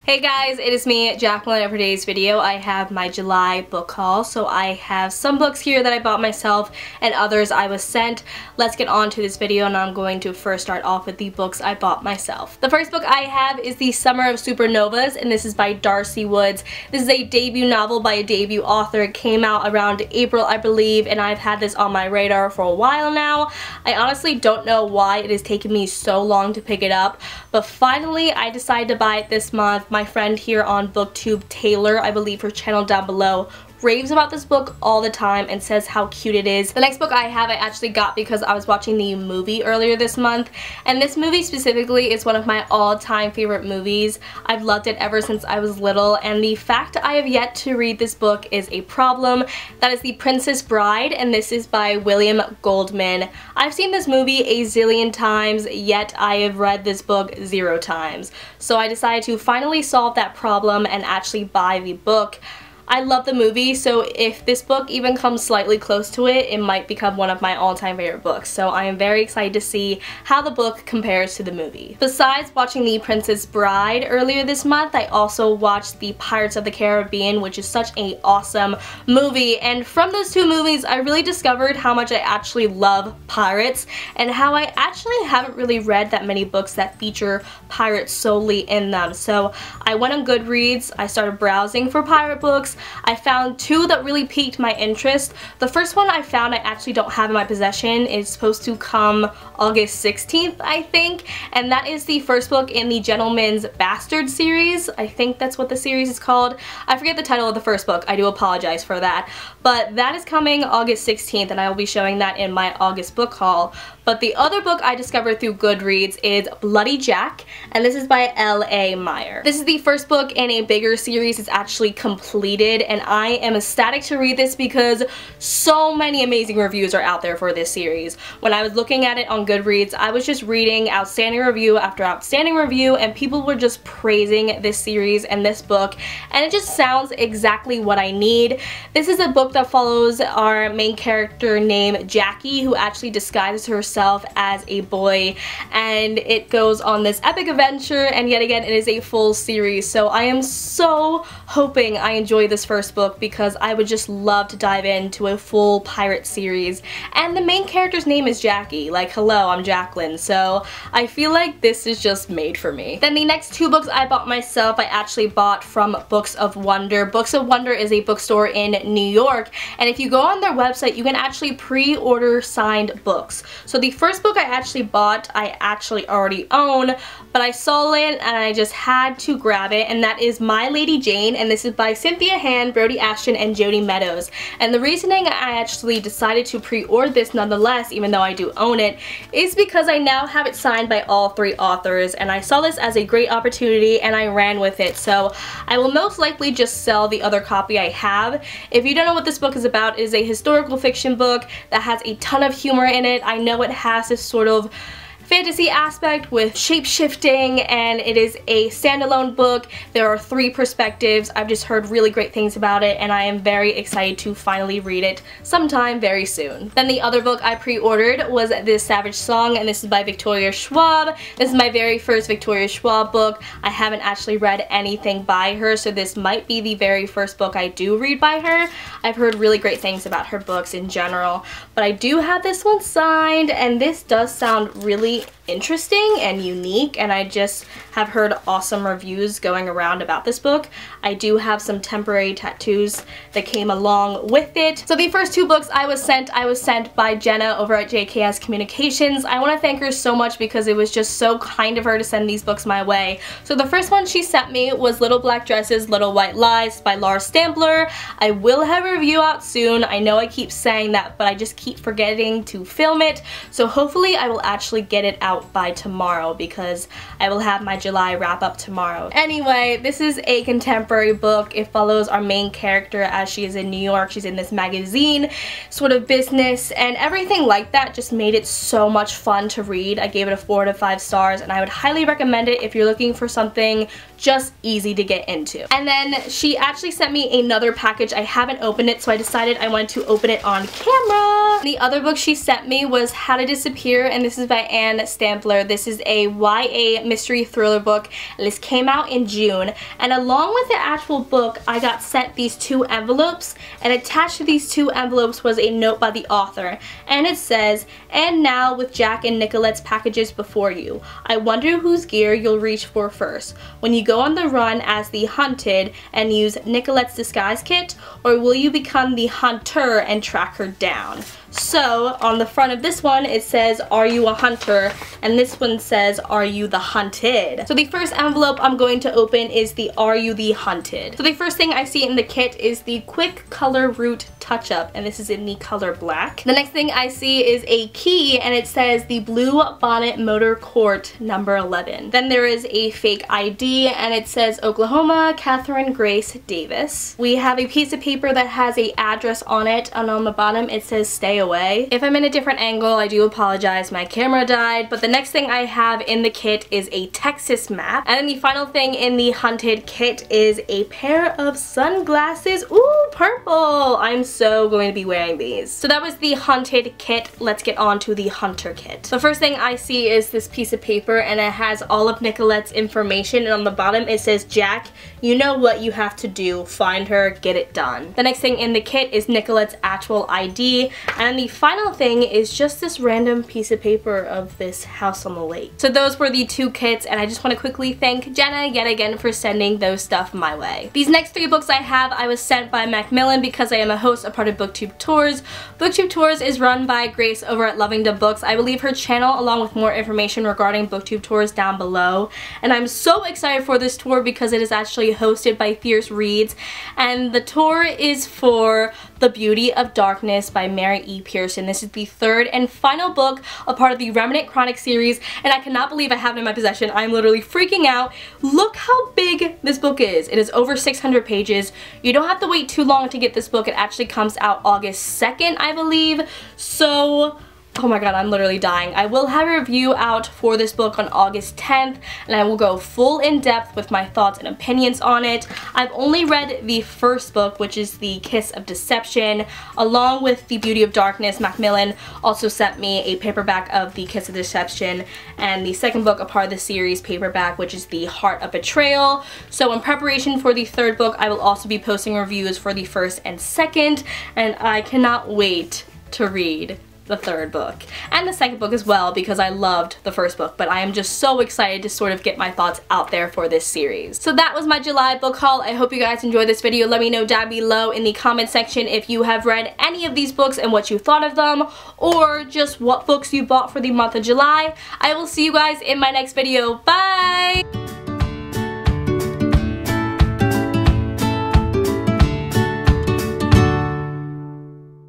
Hey guys, it is me, Jacqueline. For today's video, I have my July book haul. So I have some books here that I bought myself and others I was sent. Let's get on to this video, and I'm going to first start off with the books I bought myself. The first book I have is The Summer of Supernovas, and this is by Darcy Woods. This is a debut novel by a debut author. It came out around April, I believe, and I've had this on my radar for a while now. I honestly don't know why it has taken me so long to pick it up, but finally I decided to buy it this month. My friend here on Booktube, Taylor, I believe her channel down below, raves about this book all the time and says how cute it is. The next book I have I actually got because I was watching the movie earlier this month, and this movie specifically is one of my all-time favorite movies. I've loved it ever since I was little, and the fact I have yet to read this book is a problem. That is The Princess Bride, and this is by William Goldman. I've seen this movie a zillion times, yet I have read this book 0 times. So I decided to finally solve that problem and actually buy the book. I love the movie, so if this book even comes slightly close to it, it might become one of my all-time favorite books. So I am very excited to see how the book compares to the movie. Besides watching The Princess Bride earlier this month, I also watched The Pirates of the Caribbean, which is such an awesome movie. And from those two movies, I really discovered how much I actually love pirates and how I actually haven't really read that many books that feature pirates solely in them. So I went on Goodreads, I started browsing for pirate books. I found 2 that really piqued my interest. The first one I found I actually don't have in my possession. It's supposed to come August 16th, I think, and that is the first book in the Gentleman's Bastard series. I think that's what the series is called. I forget the title of the first book. I do apologize for that. But that is coming August 16th, and I will be showing that in my August book haul. But the other book I discovered through Goodreads is Bloody Jack, and this is by L.A. Meyer. This is the first book in a bigger series. It's actually completed, and I am ecstatic to read this because so many amazing reviews are out there for this series. When I was looking at it on Goodreads, I was just reading outstanding review after outstanding review, and people were just praising this series and this book, and it just sounds exactly what I need. This is a book that follows our main character named Jackie, who actually disguises herself as a boy, and it goes on this epic adventure, and yet again it is a full series. So I am so hoping I enjoy this first book because I would just love to dive into a full pirate series, and the main character's name is Jackie. Like, hello, I'm Jacqueline, so I feel like this is just made for me. Then the next 2 books I bought myself I actually bought from Books of Wonder. Books of Wonder is a bookstore in New York, and if you go on their website you can actually pre-order signed books. So the first book I actually bought, I actually already own, but I saw it and I just had to grab it, and that is My Lady Jane, and this is by Cynthia Han, Brody Ashton, and Jody Meadows. And the reasoning I actually decided to pre-order this nonetheless, even though I do own it, is because I now have it signed by all 3 authors, and I saw this as a great opportunity and I ran with it. So I will most likely just sell the other copy I have. If you don't know what this book is about, it is a historical fiction book that has a ton of humor in it. I know it has this sort of fantasy aspect with shape-shifting, and it is a standalone book. There are 3 perspectives. I've just heard really great things about it, and I am very excited to finally read it sometime very soon. Then the other book I pre-ordered was This Savage Song, and this is by Victoria Schwab. This is my very first Victoria Schwab book. I haven't actually read anything by her, so this might be the very first book I do read by her. I've heard really great things about her books in general, but I do have this one signed, and this does sound really interesting and unique, and I just have heard awesome reviews going around about this book. I do have some temporary tattoos that came along with it. So the first 2 books I was sent by Jenna over at JKS Communications. I want to thank her so much because it was just so kind of her to send these books my way. So the first one she sent me was Little Black Dresses, Little White Lies by Laura Stampler. I will have a review out soon. I know I keep saying that, but I just keep forgetting to film it. So hopefully I will actually get it out by tomorrow because I will have my July wrap up tomorrow. Anyway, this is a contemporary book. It follows our main character as she is in New York. She's in this magazine sort of business, and everything like that just made it so much fun to read. I gave it a 4 out of 5 stars, and I would highly recommend it if you're looking for something just easy to get into. And then she actually sent me another package. I haven't opened it, so I decided I wanted to open it on camera. The other book she sent me was How to Disappear, and this is by Anne Stanley. sampler. This is a YA mystery thriller book, and this came out in June. And along with the actual book, I got sent these 2 envelopes, and attached to these 2 envelopes was a note by the author. And it says, "And now with Jack and Nicolette's packages before you, I wonder whose gear you'll reach for first. When you go on the run as the hunted and use Nicolette's disguise kit, or will you become the hunter and track her down?" So on the front of this one it says, "Are you a hunter?" and this one says, "Are you the hunted?" So the first envelope I'm going to open is the "Are you the hunted?" So the first thing I see in the kit is the Quick Color Root Touch-Up, and this is in the color black. The next thing I see is a key, and it says the Blue Bonnet Motor Court number 11. Then there is a fake ID, and it says Oklahoma, Catherine Grace Davis. We have a piece of paper that has a address on it, and on the bottom it says "Stay away." If I'm in a different angle, I do apologize, my camera died. But the next thing I have in the kit is a Texas map, and then the final thing in the hunted kit is a pair of sunglasses. Ooh, purple! I'm so going to be wearing these. So that was the hunted kit. Let's get on to the hunter kit. The first thing I see is this piece of paper, and it has all of Nicolette's information, and on the bottom it says, "Jack, you know what you have to do. Find her, get it done." The next thing in the kit is Nicolette's actual ID, and the final thing is just this random piece of paper of this house on the lake. So those were the 2 kits, and I just want to quickly thank Jenna yet again for sending those stuff my way. These next 3 books I have, I was sent by Macmillan because I am a host, a part of Booktube Tours. Booktube Tours is run by Grace over at Lovingdub Books. I will leave her channel along with more information regarding Booktube Tours down below. And I'm so excited for this tour because it is actually hosted by Fierce Reads, and the tour is for The Beauty of Darkness by Mary E. Pearson. This is the 3rd and final book, a part of the Remnant Chronicles series, and I cannot believe I have it in my possession. I'm literally freaking out. Look how big this book is. It is over 600 pages. You don't have to wait too long to get this book. It actually comes out August 2nd, I believe. So, oh my god, I'm literally dying. I will have a review out for this book on August 10th, and I will go full in depth with my thoughts and opinions on it. I've only read the first book, which is The Kiss of Deception, along with The Beauty of Darkness. Macmillan also sent me a paperback of The Kiss of Deception, and the second book, a part of the series paperback, which is The Heart of Betrayal. So in preparation for the 3rd book, I will also be posting reviews for the 1st and 2nd, and I cannot wait to read the 3rd book and the 2nd book as well, because I loved the 1st book, but I am just so excited to sort of get my thoughts out there for this series. So that was my July book haul. I hope you guys enjoyed this video. Let me know down below in the comment section if you have read any of these books and what you thought of them, or just what books you bought for the month of July. I will see you guys in my next video. Bye!